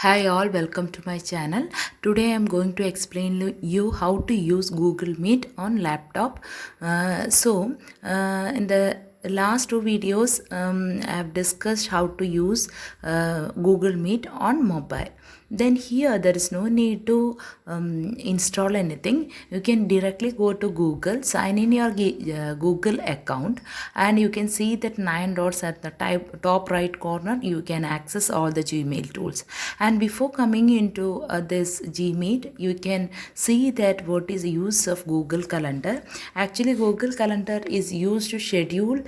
Hi all, welcome to my channel. Today I am going to explain you how to use Google Meet on laptop. In the last two videos, I have discussed how to use Google Meet on mobile. Then here there is no need to install anything. You can directly go to Google, sign in your Google account, and you can see that 9 dots at the top right corner. You can access all the Gmail tools. And before coming into this Gmeet, you can see that what is the use of Google Calendar. Actually, Google Calendar is used to schedule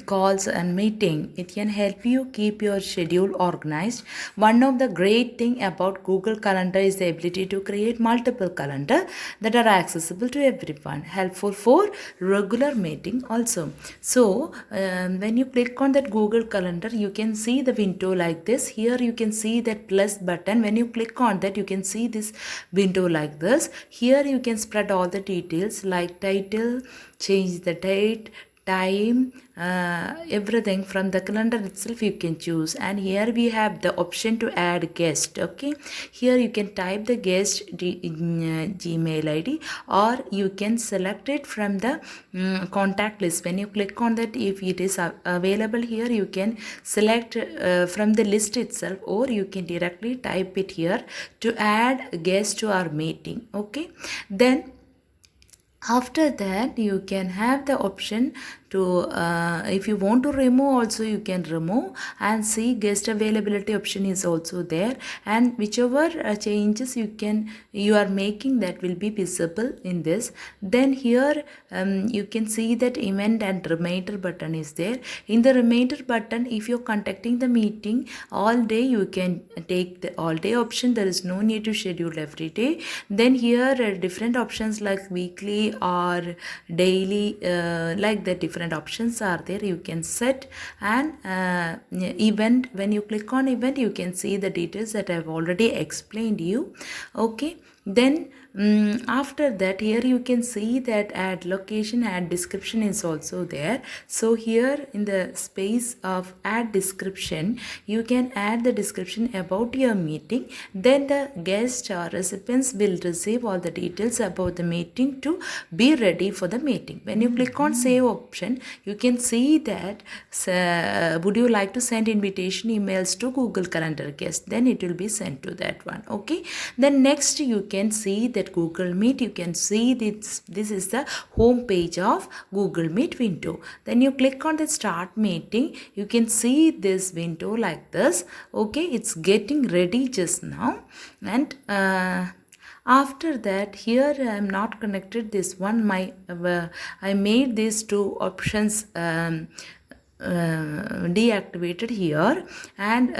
calls and meeting. It can help you keep your schedule organized. One of the great thing about Google Calendar is the ability to create multiple calendar that are accessible to everyone, helpful for regular meeting also. So when you click on that Google Calendar, you can see the window like this. Here you can see that plus button. When you click on that, you can see this window like this. Here you can spread all the details like title, change the date, time, everything from the calendar itself you can choose. And here we have the option to add guest. Okay, here you can type the guest Gmail ID, or you can select it from the contact list. When you click on that, if it is available here, you can select from the list itself, or you can directly type it here to add guest to our meeting. Okay, then after that you can have the option to if you want to remove also, you can remove, and see guest availability option is also there, and whichever changes you are making, that will be visible in this. Then here you can see that event and reminder button is there. In the reminder button, if you're contacting the meeting all day, you can take the all day option. There is no need to schedule every day. Then here different options like weekly or daily, like the different options are there. You can set an event. When you click on event, you can see the details that I've already explained you. Okay, then after that, here you can see that add location, add description is also there. So here in the space of add description, you can add the description about your meeting. Then the guests or recipients will receive all the details about the meeting to be ready for the meeting. When you click on save option, you can see that would you like to send invitation emails to Google Calendar guest, then it will be sent to that one. Okay, then next you can see that Google Meet. You can see this is the home page of Google Meet window. Then you click on the start meeting, you can see this window like this. Okay, it's getting ready just now. And after that, here I am not connected this one. I made these two options deactivated here. And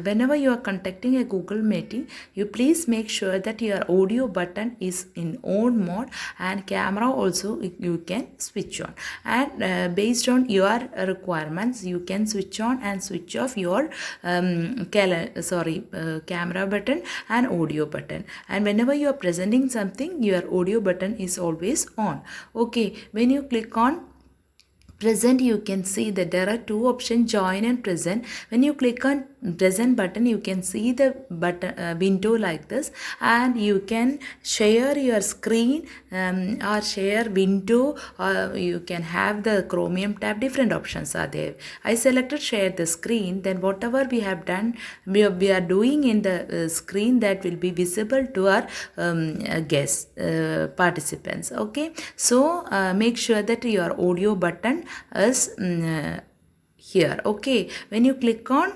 whenever you are contacting a Google meeting, you please make sure that your audio button is in on mode, and camera also you can switch on. And based on your requirements, you can switch on and switch off your camera button and audio button. And whenever you are presenting something, your audio button is always on. Okay, when you click on present, you can see that there are two options, join and present. When you click on present button, you can see the button window like this, and you can share your screen or share window, or you can have the Chromium tab. Different options are there. I selected share the screen. Then whatever we have done, we are doing in the screen, that will be visible to our guests, participants. Okay, so make sure that your audio button is here. Okay, when you click on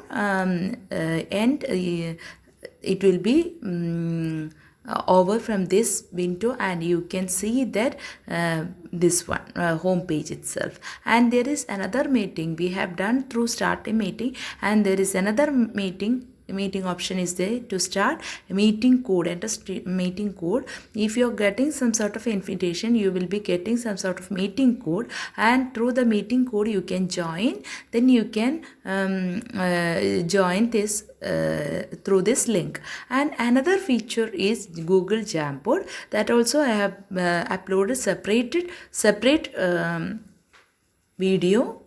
end, it will be over from this window, and you can see that this one home page itself. And there is another meeting we have done through start a meeting, and there is another meeting option is there to start a meeting code. Enter meeting code. If you're getting some sort of invitation, you will be getting some sort of meeting code, and through the meeting code you can join. Then you can join this through this link. And another feature is Google Jamboard, that also I have uploaded separate video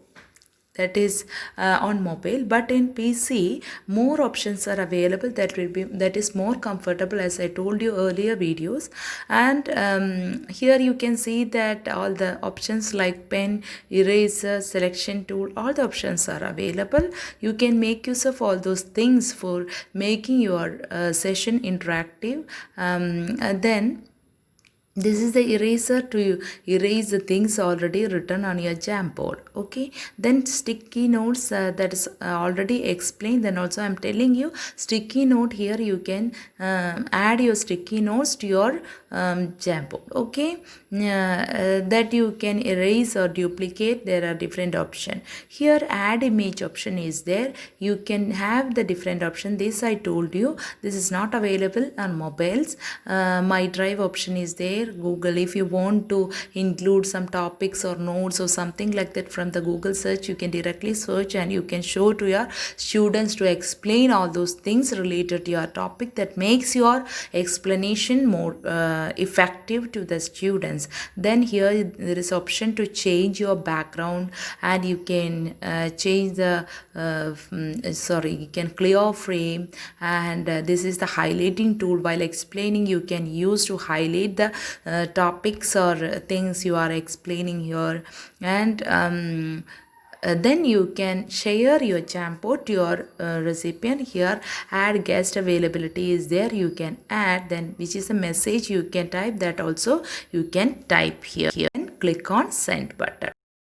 that is on mobile, but in PC more options are available that is more comfortable, as I told you earlier videos. And here you can see that all the options like pen, eraser, selection tool, all the options are available. You can make use of all those things for making your session interactive. Then this is the eraser to erase the things already written on your Jamboard. Okay, then sticky notes, that is already explained. Then also I'm telling you sticky note, here you can add your sticky notes to your Jamboard. Okay, that you can erase or duplicate. There are different options here. Add image option is there. You can have the different option. This I told you, this is not available on mobiles. My drive option is there. Google, if you want to include some topics or notes or something like that from the Google search, you can directly search and you can show to your students to explain all those things related to your topic. That makes your explanation more effective to the students. Then here there is option to change your background, and you can change the you can clear frame, and this is the highlighting tool. While explaining, you can use to highlight the topics or things you are explaining here. And then you can share your Jamboard to your recipient. Here add guest availability is there. You can add, then which is a message you can type, that also you can type here and click on send button.